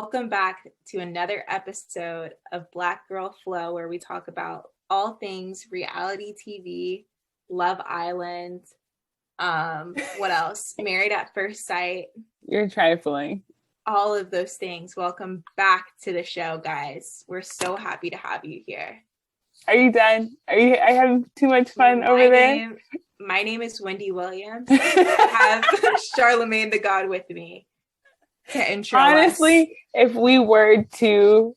Welcome back to another episode of Black Girl Flow, where we talk about all things reality TV, Love Island, what else? Married at First Sight. You're trifling. All of those things. Welcome back to the show, guys. We're so happy to have you here. Are you done? I having too much fun over there? My name is Wendy Williams. I have Charlemagne the God with me to intro Honestly, us. if we were two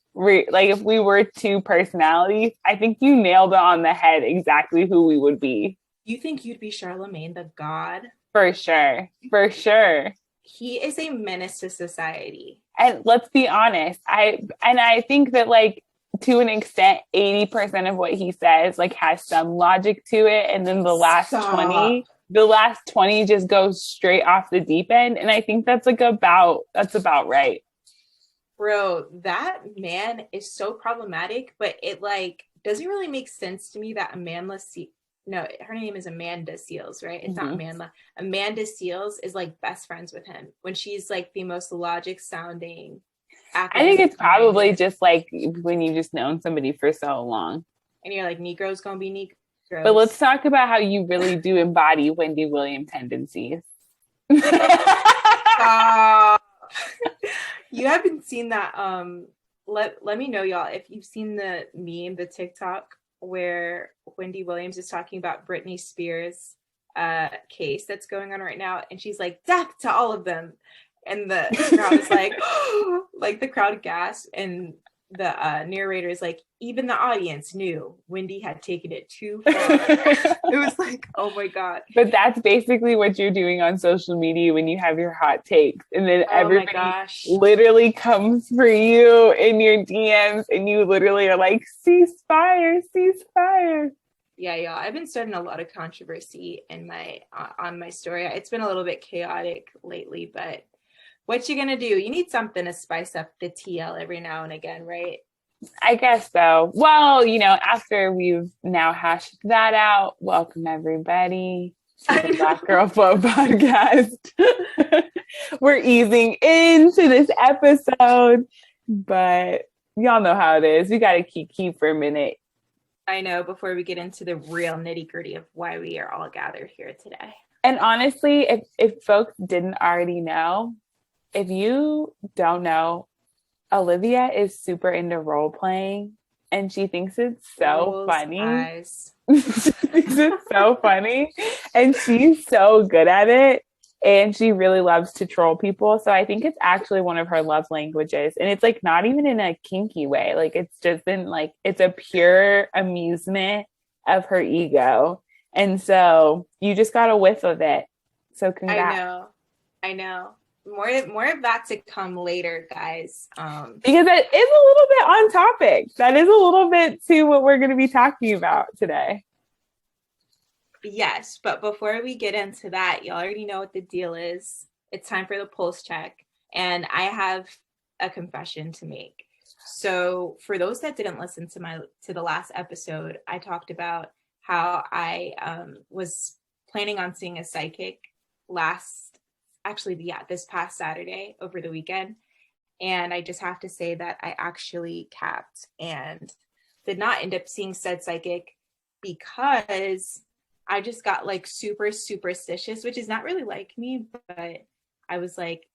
personalities, I think you nailed it on the head exactly who we would be. You think you'd be Charlemagne the God? For sure. For sure. He is a menace to society. And let's be honest, I think that, like, to an extent, 80% of what he says, like, has some logic to it. And then the last 20 just goes straight off the deep end. And I think that's about right. Bro, that man is so problematic, but it, like, doesn't really make sense to me that her name is Amanda Seales, right? It's not Amanda. Amanda Seales is, like, best friends with him when she's, like, the most logic sounding. I think it's probably just like when you've just known somebody for so long. And you're like, Negro's gonna be Negroes. But let's talk about how you really do embody Wendy Williams tendencies. You haven't seen that. Let me know, y'all, if you've seen the meme, the TikTok, where Wendy Williams is talking about Britney Spears' case that's going on right now, and she's like, death to all of them. And the crowd is like, like, the crowd gasped, and the narrator is like, even the audience knew Wendy had taken it too far. It was like, oh my God. But that's basically what you're doing on social media when you have your hot takes. And then everybody literally comes for you in your DMs, and you literally are like, ceasefire, ceasefire. Yeah, y'all. I've been starting a lot of controversy in on my story. It's been a little bit chaotic lately, but what you gonna do? You need something to spice up the TL every now and again, right? I guess so. Well, after we've now hashed that out, welcome everybody to the Black Girl Flow podcast. We're easing into this episode, but y'all know how it is. We got to keep for a minute. I know, before we get into the real nitty-gritty of why we are all gathered here today. And honestly, if folks didn't already know, if you don't know, Olivia is super into role playing, and she thinks it's so funny. She thinks it's so funny, and she's so good at it, and she really loves to troll people. So I think it's actually one of her love languages, and it's, like, not even in a kinky way. Like, it's just in, like, it's a pure amusement of her ego, and so you just got a whiff of it. So congrats. I know. More of that to come later, guys. Because that is a little bit on topic. That is a little bit to what we're going to be talking about today. Yes, but before we get into that, y'all already know what the deal is. It's time for the pulse check, and I have a confession to make. So for those that didn't listen to the last episode, I talked about how I was planning on seeing a psychic this past Saturday over the weekend. And I just have to say that I actually capped and did not end up seeing said psychic because I just got, like, super superstitious, which is not really like me, but I was, like,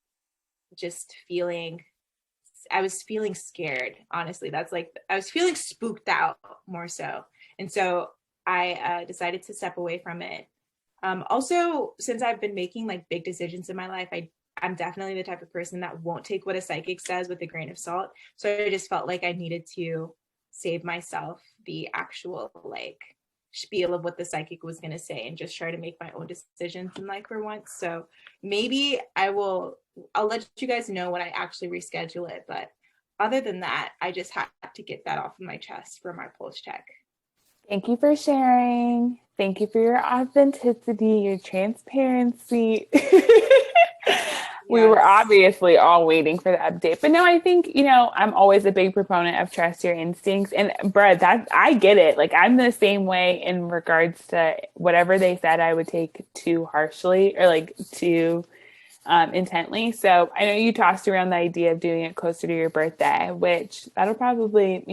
I was feeling scared. Honestly, that's, like, I was feeling spooked out more so. And so I decided to step away from it. Also, since I've been making, like, big decisions in my life, I'm definitely the type of person that won't take what a psychic says with a grain of salt. So I just felt like I needed to save myself the actual, like, spiel of what the psychic was going to say and just try to make my own decisions in life for once. So maybe I'll let you guys know when I actually reschedule it. But other than that, I just had to get that off of my chest for my pulse check. Thank you for sharing. Thank you for your authenticity, your transparency. We were obviously all waiting for the update. But no, I think, I'm always a big proponent of trust your instincts. And Brett, I get it. Like, I'm the same way in regards to whatever they said I would take too harshly or, like, too intently. So I know you tossed around the idea of doing it closer to your birthday, which that'll probably,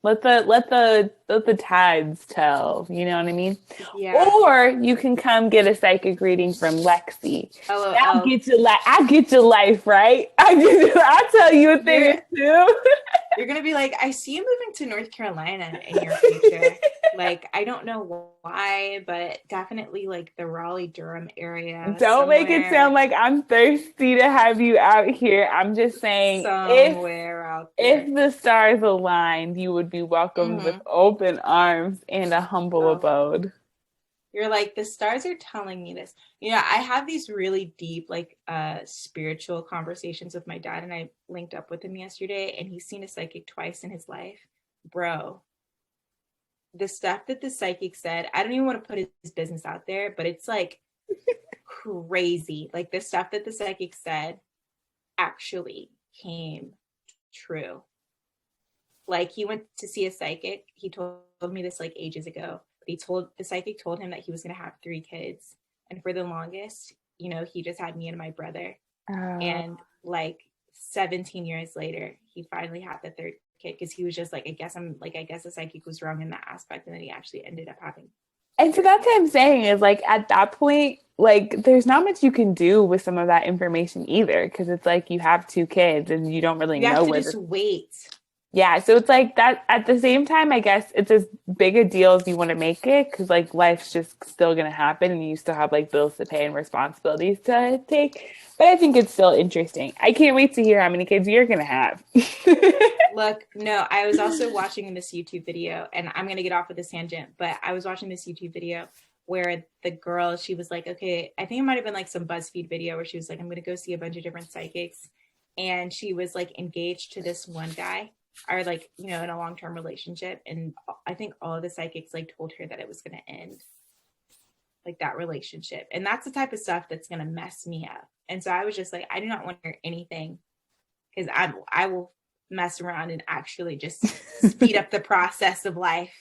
let the tides tell, you know what I mean? Yeah. Or you can come get a psychic reading from Lexi. LOL. I get your life, right? I'll tell you a thing or two. You're gonna be like, I see you moving to North Carolina in your future. Like, I don't know why, but definitely like the Raleigh-Durham area. Don't make it sound like I'm thirsty to have you out here. I'm just saying, somewhere out there. If the stars aligned, you would be welcomed with open arms and a humble abode. You're like, the stars are telling me this. I have these really deep, like, spiritual conversations with my dad, and I linked up with him yesterday, and he's seen a psychic twice in his life. Bro, the stuff that the psychic said, I don't even want to put his business out there, but it's like crazy. Like, the stuff that the psychic said actually came true. Like, he went to see a psychic. He told me this like ages ago. The psychic told him that he was going to have 3 kids. And for the longest, he just had me and my brother. And like 17 years later, he finally had the 3rd kid, because he was just like, I guess the psychic was wrong in that aspect. And then he actually ended up having. And so that's what I'm saying is, like, at that point, like, there's not much you can do with some of that information either, because it's like you have 2 kids and you don't really know. You have to just wait. Yeah, so it's like that. At the same time, I guess it's as big a deal as you want to make it, because like life's just still going to happen and you still have like bills to pay and responsibilities to take. But I think it's still interesting. I can't wait to hear how many kids you're going to have. Look, no, I was also watching this YouTube video, and I'm going to get off of this tangent, but I was watching this YouTube video where the girl, she was like, okay, I think it might have been like some BuzzFeed video where she was like, I'm going to go see a bunch of different psychics. And she was like engaged to this one guy, are like, in a long-term relationship. And I think all of the psychics like told her that it was going to end, like, that relationship. And that's the type of stuff that's going to mess me up. And so I was just like, I do not want to hear anything, because I will mess around and actually just speed up the process of life.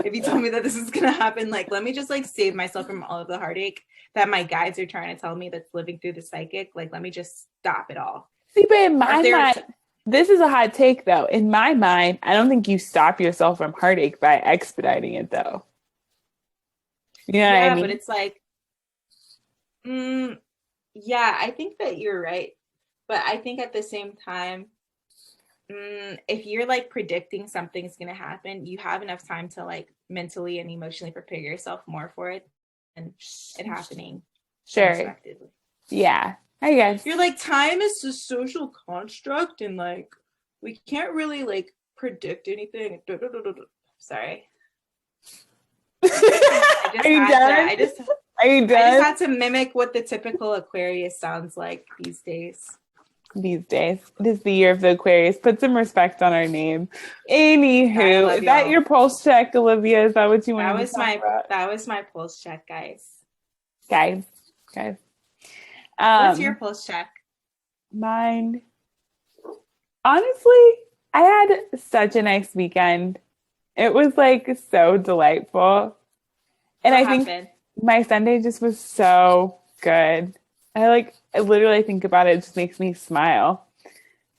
If you tell me that this is going to happen, like, let me just like save myself from all of the heartache that my guides are trying to tell me that's living through the psychic. Like, let me just stop it all. See, but in my mind, this is a hot take, though. In my mind, I don't think you stop yourself from heartache by expediting it, though. You know what I mean? But it's like, yeah, I think that you're right. But I think at the same time, if you're like predicting something's going to happen, you have enough time to like mentally and emotionally prepare yourself more for it and it happening. Sure. Yeah. I guess you're like, time is a social construct, and like we can't really like predict anything. Sorry. Are you done? I just had to mimic what the typical Aquarius sounds like these days. It is the year of the Aquarius. Put some respect on our name. Anywho, is that your pulse check, Olivia? Is that what you wanted to talk about? That was my pulse check, guys. What's your pulse check? Mine. Honestly, I had such a nice weekend. It was like so delightful. And I think my Sunday just was so good. I literally think about it, it just makes me smile.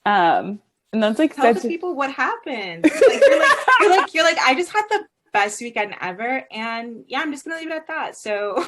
And that's like tell the people what happened. Like, you're like, I just had the best weekend ever, and yeah, I'm just gonna leave it at that. So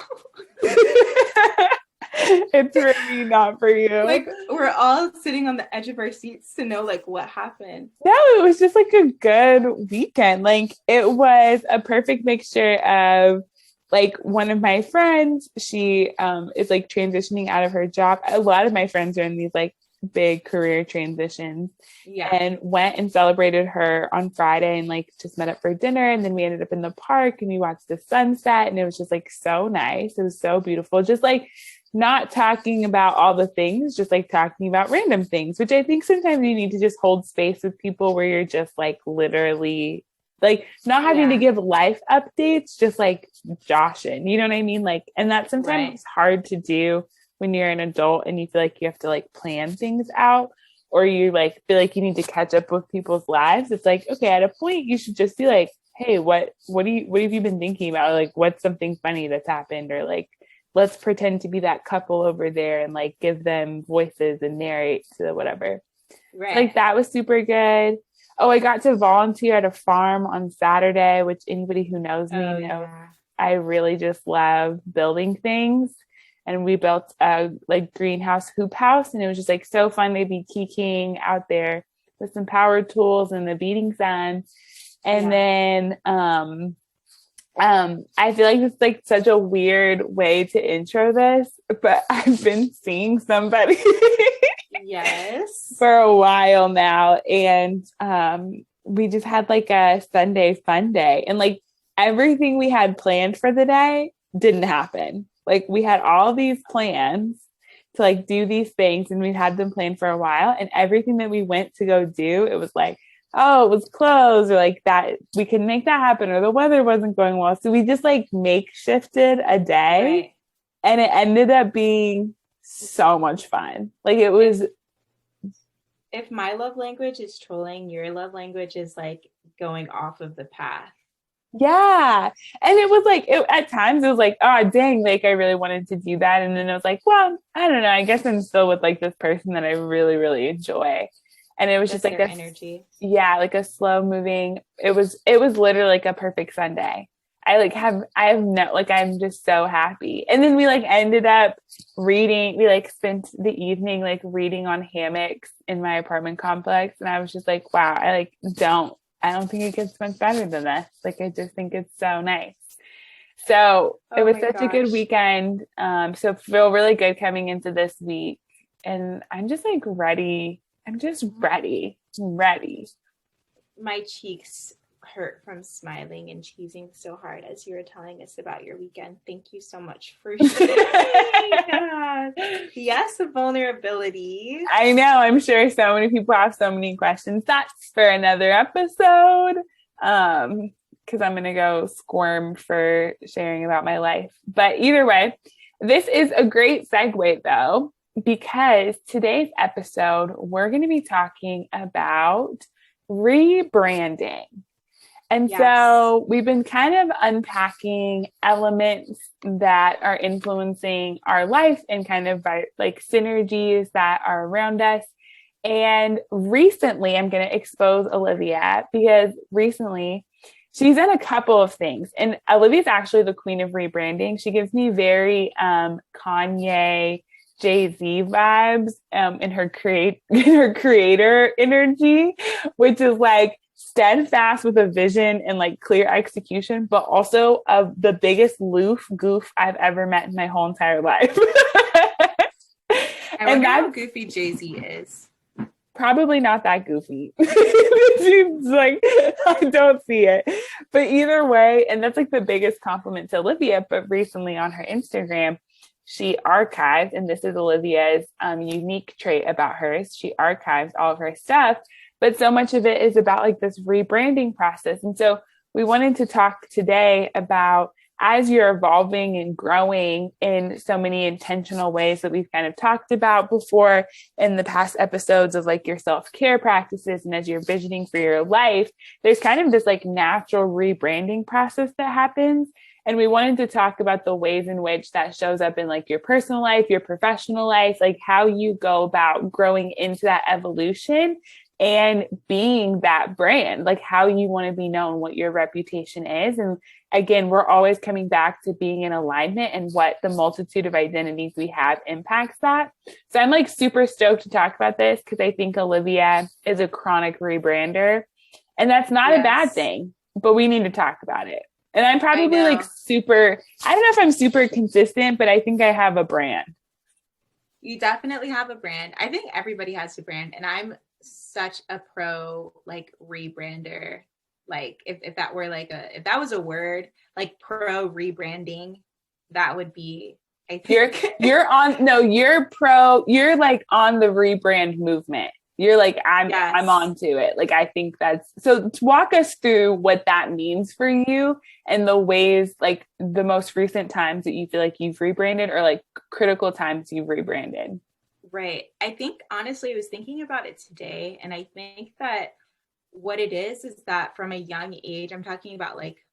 it's really not for you. Like, we're all sitting on the edge of our seats to know like what happened. No, it was just like a good weekend. Like, it was a perfect mixture of like one of my friends, she is like transitioning out of her job. A lot of my friends are in these like big career transitions. Yeah. And went and celebrated her on Friday and like just met up for dinner. And then we ended up in the park and we watched the sunset, and it was just like so nice. It was so beautiful. Just like not talking about all the things, just like talking about random things, which I think sometimes you need to just hold space with people where you're just like literally like not having to give life updates, just like joshing, you know what I mean? Like, and that sometimes it's hard to do when you're an adult and you feel like you have to like plan things out, or you like feel like you need to catch up with people's lives. It's like, okay, at a point you should just be like, hey, what have you been thinking about? Or, like, what's something funny that's happened, or like let's pretend to be that couple over there and like give them voices and narrate to whatever. Right. Like that was super good. Oh, I got to volunteer at a farm on Saturday, which anybody who knows me knows Yeah. I really just love building things. And we built a like greenhouse hoop house, and it was just like so fun to be kikiing out there with some power tools and the beating sun. And then I feel like it's like such a weird way to intro this, but I've been seeing somebody yes for a while now, and we just had like a Sunday fun day, and like everything we had planned for the day didn't happen. Like we had all these plans to like do these things, and we'd had them planned for a while, and everything that we went to go do, it was like, oh, it was closed, or like that we couldn't make that happen, or the weather wasn't going well. So we just like makeshifted a day, right. and it ended up being so much fun. Like it was. If my love language is trolling, your love language is like going off of the path. Yeah. And it was like, at times it was like, oh, dang, like I really wanted to do that. And then it was like, well, I don't know. I guess I'm still with like this person that I really, really enjoy. And it was just like their energy. Yeah, like a slow moving. It was literally like a perfect Sunday. I'm just so happy. And then we like ended up reading, we like spent the evening like reading on hammocks in my apartment complex. And I was just like, wow, I don't think it gets much better than this. Like, I just think it's so nice. So it was such a good weekend. So feel really good coming into this week. And I'm just like ready. I'm just ready. My cheeks hurt from smiling and cheesing so hard as you were telling us about your weekend. Thank you so much for sharing that. Yes, vulnerability. I know. I'm sure so many people have so many questions. That's for another episode. Because I'm going to go squirm for sharing about my life. But either way, this is a great segue though, because today's episode, we're going to be talking about rebranding. And so we've been kind of unpacking elements that are influencing our life and kind of like synergies that are around us. And recently, I'm going to expose Olivia because recently she's done a couple of things. And Olivia's actually the queen of rebranding. She gives me very Kanye, Jay-Z vibes in her creator energy, which is like steadfast with a vision and like clear execution, but also of the biggest goof I've ever met in my whole entire life. I wonder how goofy Jay-Z is. Probably not that goofy. She's like, I don't see it. But either way, and that's like the biggest compliment to Olivia, but recently on her Instagram, she archived, and this is Olivia's unique trait about hers, she archives all of her stuff, but so much of it is about like this rebranding process. And so we wanted to talk today about, as you're evolving and growing in so many intentional ways that we've kind of talked about before in the past episodes of like your self-care practices, and as you're visioning for your life, there's kind of this like natural rebranding process that happens. And we wanted to talk about the ways in which that shows up in like your personal life, your professional life, like how you go about growing into that evolution and being that brand, like how you want to be known, what your reputation is. And again, we're always coming back to being in alignment and what the multitude of identities we have impacts that. So I'm like super stoked to talk about this because I think Olivia is a chronic rebrander, and that's not a bad thing, but we need to talk about it. And I'm probably like I don't know if I'm super consistent, but I think I have a brand. You definitely have a brand. I think everybody has a brand, and I'm such a pro like rebrander. Like if that were like if that was a word, like pro rebranding, that would be, I think you're like on the rebrand movement. You're like, I'm onto it. Like, I think so walk us through what that means for you and the ways, like the most recent times that you feel like you've rebranded, or like critical times you've rebranded. Right. I think honestly, I was thinking about it today, and I think that what it is that from a young age, I'm talking about like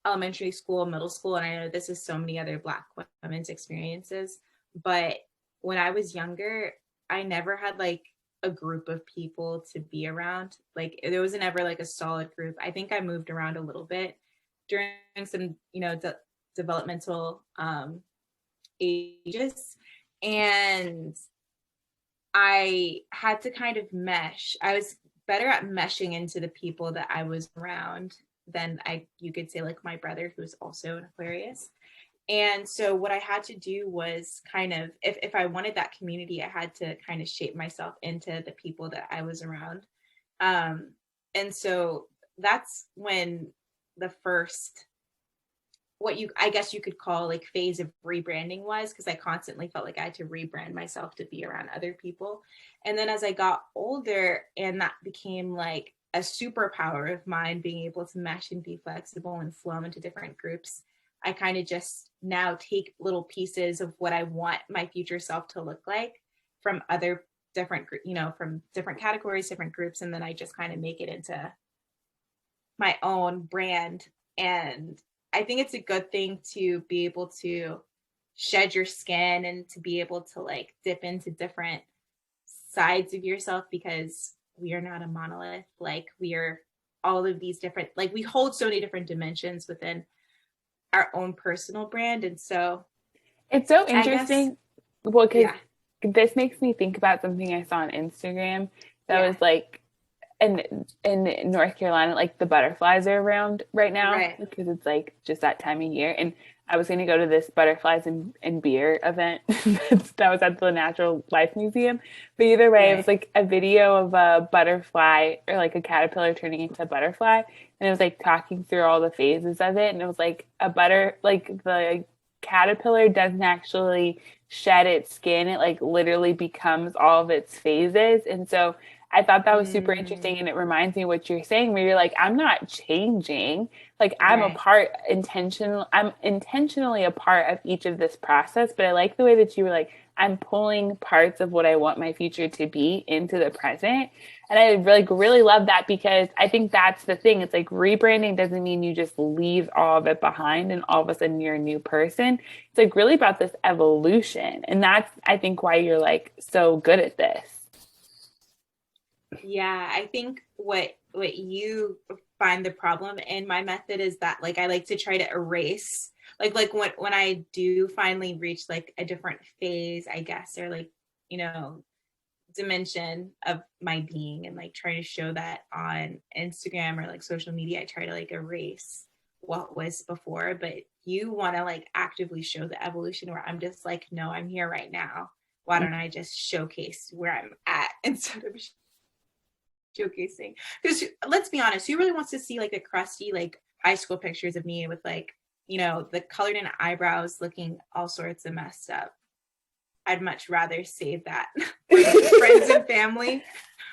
elementary school, middle school, and I know this is so many other Black women's experiences, but when I was younger, I never had like a group of people to be around. Like there wasn't ever like a solid group. I think I moved around a little bit during some, developmental ages, and I had to kind of mesh. I was better at meshing into the people that I was around than you could say like my brother, who's also an Aquarius. And so what I had to do was kind of, if I wanted that community, I had to kind of shape myself into the people that I was around. And so that's when the first, I guess you could call like phase of rebranding was, because I constantly felt like I had to rebrand myself to be around other people. And then as I got older, and that became like a superpower of mine, being able to mesh and be flexible and flow into different groups, I kind of just now take little pieces of what I want my future self to look like from other different, from different categories, different groups. And then I just kind of make it into my own brand. And I think it's a good thing to be able to shed your skin and to be able to like dip into different sides of yourself, because we are not a monolith. Like we are all of these different, like we hold so many different dimensions within our own personal brand. And so it's so interesting. Well, because this makes me think about something I saw on Instagram that was like in North Carolina, like the butterflies are around right now, because it's like just that time of year. And I was going to go to this butterflies and beer event that was at the Natural Life Museum. But either way, it was like a video of a butterfly, or like a caterpillar turning into a butterfly. And it was like talking through all the phases of it. And it was like the caterpillar doesn't actually shed its skin. It like literally becomes all of its phases. And so I thought that was super interesting. And it reminds me of what you're saying, where you're like, I'm not changing. Like I'm I'm intentionally a part of each of this process. But I like the way that you were like, I'm pulling parts of what I want my future to be into the present. And I really love that, because I think that's the thing. It's like rebranding doesn't mean you just leave all of it behind and all of a sudden you're a new person. It's like really about this evolution. And that's, I think, why you're like so good at this. Yeah, I think what you find the problem in my method is that like I like to try to erase like when I do finally reach like a different phase, I guess, or like, dimension of my being, and like try to show that on Instagram or like social media, I try to like erase what was before. But you want to like actively show the evolution, where I'm just like, no, I'm here right now. Why don't I just showcase where I'm at instead of showcasing? Because let's be honest, who really wants to see like the crusty like high school pictures of me with like, the colored in eyebrows looking all sorts of messed up? I'd much rather save that for friends and family.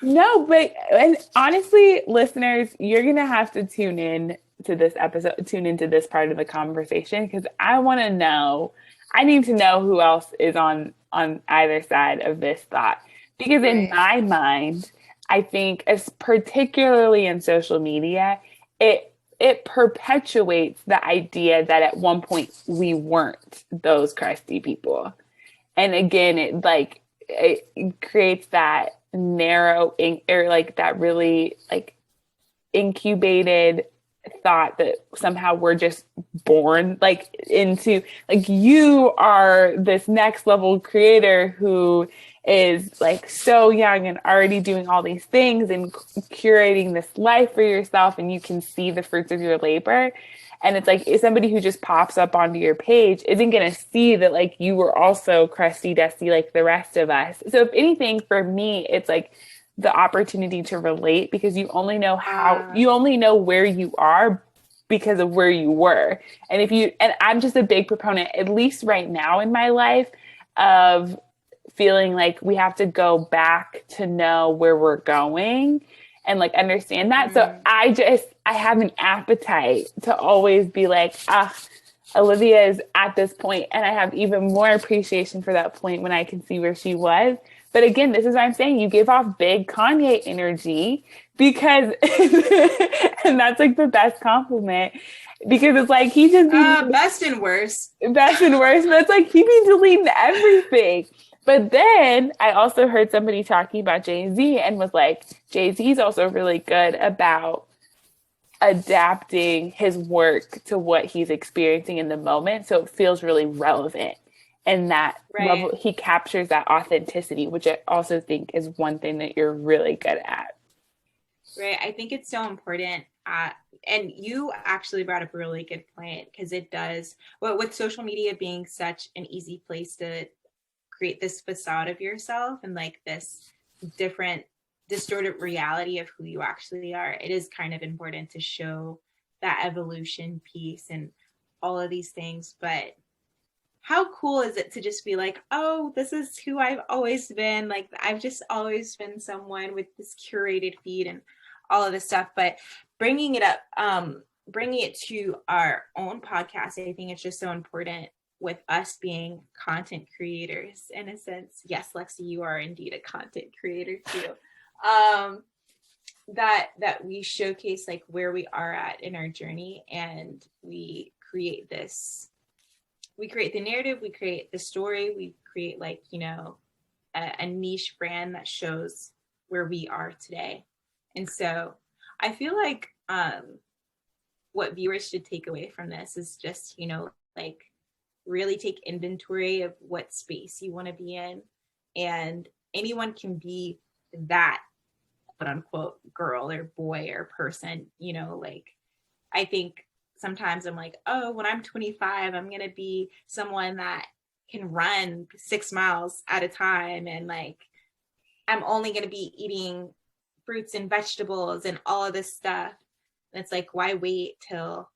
No, but and honestly, listeners, you're gonna have to tune in to this episode, tune into this part of the conversation, because I want to know. I need to know who else is on either side of this thought, because in my mind, I think, as particularly in social media, it perpetuates the idea that at one point we weren't those crusty people. And again, it creates that narrow or like that really like incubated thought that somehow we're just born like into like, you are this next level creator who is like so young and already doing all these things and curating this life for yourself, and you can see the fruits of your labor. And it's like, if somebody who just pops up onto your page isn't going to see that like you were also crusty dusty like the rest of us. So if anything, for me, it's like the opportunity to relate, because you only know you only know where you are because of where you were. And and I'm just a big proponent, at least right now in my life, of feeling like we have to go back to know where we're going and like understand that. So I have an appetite to always be like, Olivia is at this point, and I have even more appreciation for that point when I can see where she was. But again, this is what I'm saying. You give off big Kanye energy because, and that's like the best compliment because it's like he just best and worst. Best and worst, but it's like he be deleting everything. But then I also heard somebody talking about Jay-Z and was like, Jay-Z's also really good about adapting his work to what he's experiencing in the moment. So it feels really relevant. And that level, he captures that authenticity, which I also think is one thing that you're really good at. Right. I think it's so important. And you actually brought up a really good point because it does, well, with social media being such an easy place to create this facade of yourself and like this different distorted reality of who you actually are, it is kind of important to show that evolution piece and all of these things. But how cool is it to just be like, oh, this is who I've always been. Like, I've just always been someone with this curated feed and all of this stuff. But bringing it up, bringing it to our own podcast, I think it's just so important with us being content creators in a sense. Yes, Lexi, you are indeed a content creator too. That we showcase like where we are at in our journey, and we create the narrative, we create the story, we create like, you know, a niche brand that shows where we are today. And so I feel like what viewers should take away from this is just, you know, like really take inventory of what space you want to be in, and anyone can be that quote unquote girl or boy or person, you know. Like I think sometimes I'm like, oh, when I'm 25, I'm going to be someone that can run 6 miles at a time. And like, I'm only going to be eating fruits and vegetables and all of this stuff. And it's like, why wait till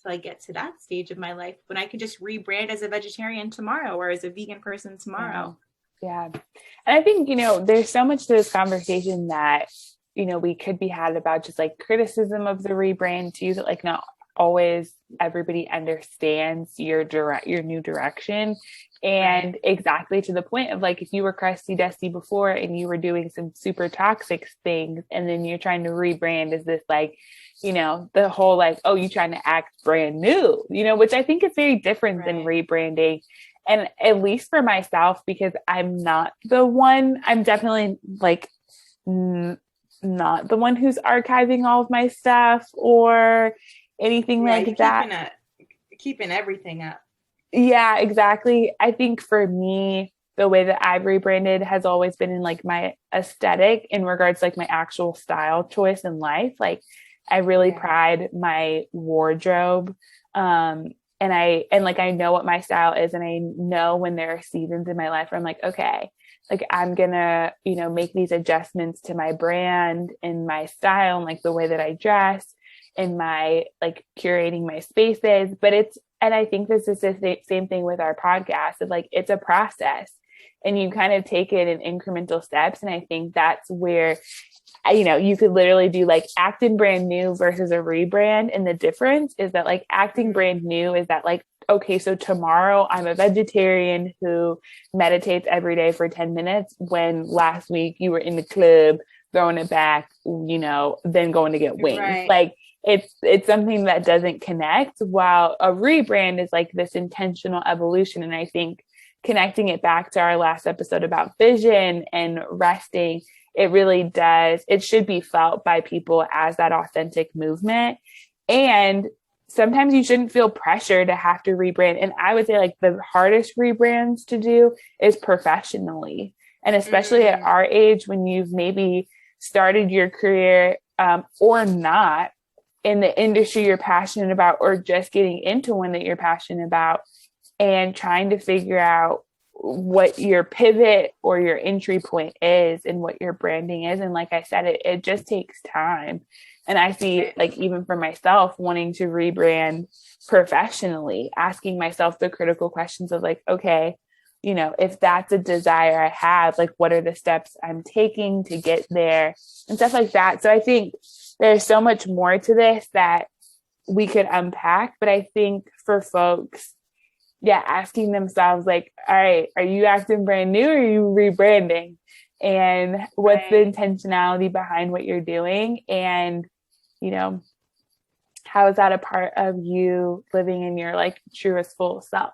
I get to that stage of my life when I can just rebrand as a vegetarian tomorrow or as a vegan person tomorrow? Yeah. And I think, you know, there's so much to this conversation that, you know, we could be had about just like criticism of the rebrand too, that like not always everybody understands your new direction. And right. Exactly to the point of like, if you were crusty dusty before and you were doing some super toxic things, and then you're trying to rebrand as this like, you know, the whole like, oh, you trying to act brand new, you know, which I think is very different than rebranding. And at least for myself, because I'm not the one, I'm definitely like not the one who's archiving all of my stuff or anything like that. Keeping everything up. Yeah, exactly. I think for me, the way that I've rebranded has always been in like my aesthetic in regards to like my actual style choice in life. Like I really pride my wardrobe. And I know what my style is, and I know when there are seasons in my life where I'm like, okay, like I'm gonna, you know, make these adjustments to my brand and my style and like the way that I dress and my like curating my spaces. But and I think this is the same thing with our podcast of like, it's a process and you kind of take it in incremental steps. And I think that's where, you know, you could literally do like acting brand new versus a rebrand. And the difference is that like acting brand new is that like, okay, so tomorrow I'm a vegetarian who meditates every day for 10 minutes when last week you were in the club throwing it back, you know, then going to get wings. Right. Like it's something that doesn't connect, while a rebrand is like this intentional evolution. And I think connecting it back to our last episode about vision and resting, it really does. It should be felt by people as that authentic movement. And sometimes you shouldn't feel pressure to have to rebrand. And I would say like the hardest rebrands to do is professionally. And especially at our age, when you've maybe started your career or not in the industry you're passionate about, or just getting into one that you're passionate about, and trying to figure out what your pivot or your entry point is and what your branding is. And like I said, it just takes time. And I see like, even for myself, wanting to rebrand professionally, asking myself the critical questions of like, okay, you know, if that's a desire I have, like, what are the steps I'm taking to get there and stuff like that. So I think there's so much more to this that we could unpack, but I think for folks, asking themselves like, all right, are you acting brand new or are you rebranding? And what's the intentionality behind what you're doing? And, you know, how is that a part of you living in your like truest full self?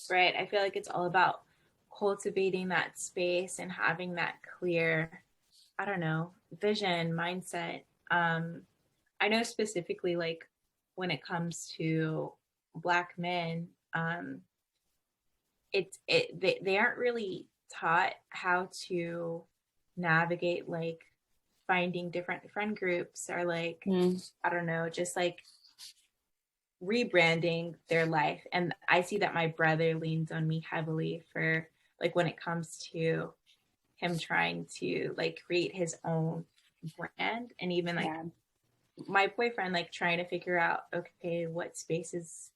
Right. I feel like it's all about cultivating that space and having that clear, I don't know, vision, mindset. I know specifically like when it comes to Black men, they aren't really taught how to navigate like finding different friend groups or like I don't know, just like rebranding their life. And I see that my brother leans on me heavily for like when it comes to him trying to like create his own brand, and even like my boyfriend like trying to figure out, okay, what spaces,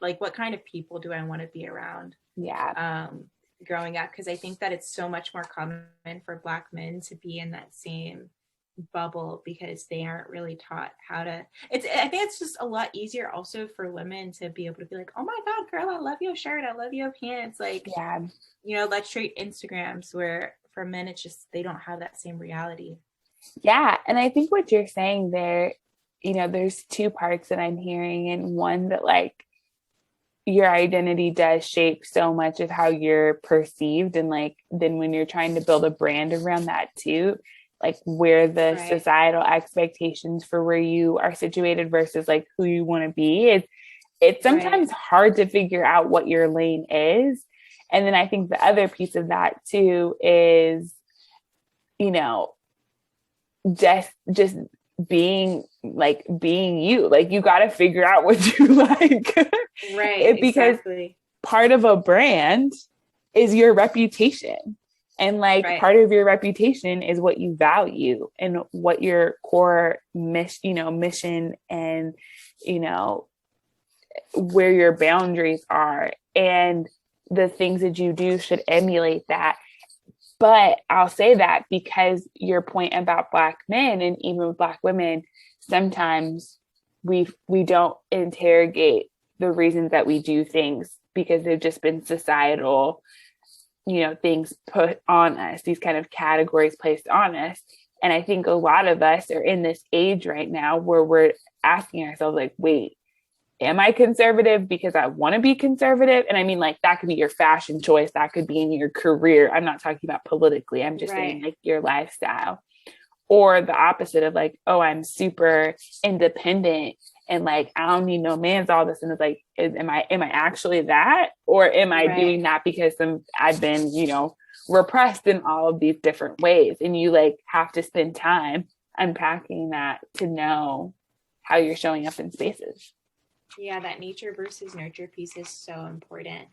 like what kind of people do I want to be around growing up, because I think that it's so much more common for Black men to be in that same bubble because they aren't really taught how to. I think it's just a lot easier also for women to be able to be like, oh my god, girl, I love your shirt, I love your pants, like you know, let's trade Instagrams, where for men it's just they don't have that same reality. And I think what you're saying there, you know, there's two parts that I'm hearing, and one that like your identity does shape so much of how you're perceived, and like then when you're trying to build a brand around that too, like where the societal expectations for where you are situated versus like who you want to be, it's sometimes hard to figure out what your lane is. And then I think the other piece of that too is, you know, just being you, like you got to figure out what you like, because part of a brand is your reputation, and like part of your reputation is what you value and what your core mission and you know where your boundaries are, and the things that you do should emulate that. But I'll say that because your point about Black men and even with Black women, sometimes we don't interrogate the reasons that we do things because they've just been societal, you know, things put on us, these kind of categories placed on us. And I think a lot of us are in this age right now where we're asking ourselves like, wait, am I conservative because I want to be conservative? And I mean, like, that could be your fashion choice. That could be in your career. I'm not talking about politically. I'm just saying like your lifestyle. Or the opposite of like, oh, I'm super independent and like, I don't need no man's all this. And it's like, am I actually that? Or am I doing that because I've been, you know, repressed in all of these different ways? And you like have to spend time unpacking that to know how you're showing up in spaces. Yeah, that nature versus nurture piece is so important.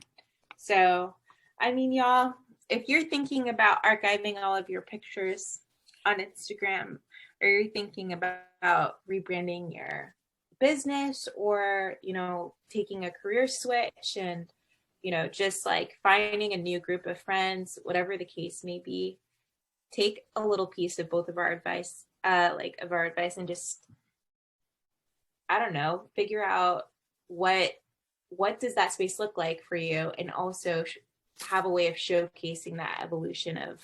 So, I mean, y'all, if you're thinking about archiving all of your pictures on Instagram, or you're thinking about rebranding your business, or, you know, taking a career switch and, you know, just like finding a new group of friends, whatever the case may be, take a little piece of both of our advice, and just, I don't know, figure out what does that space look like for you, and also have a way of showcasing that evolution of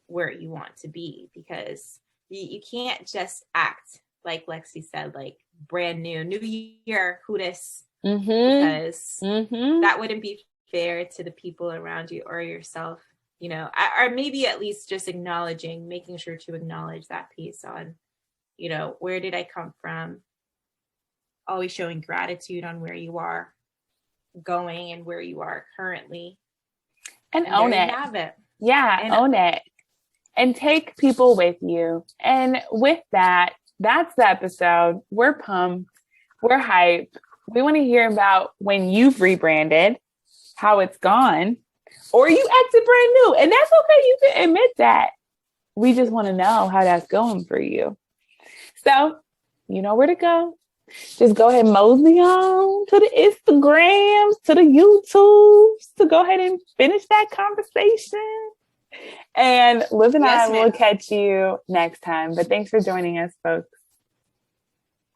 where you want to be, because you can't just act like Lexi said, like brand new year, who this, because that wouldn't be fair to the people around you or yourself, you know, or maybe at least just making sure to acknowledge that piece on, you know, where did I come from? Always showing gratitude on where you are going and where you are currently. And own it. Have it. Yeah, own it. And take people with you. And with that, that's the episode. We're pumped. We're hyped. We want to hear about when you've rebranded, how it's gone, or you acted brand new. And that's okay. You can admit that. We just want to know how that's going for you. So, you know where to go. Just go ahead and mosey on to the Instagrams, to the YouTubes, to go ahead and finish that conversation. And Liv and I will catch you next time. But thanks for joining us, folks.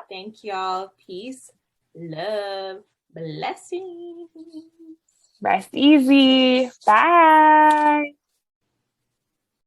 Thank y'all. Peace. Love. Blessings. Rest easy. Bye.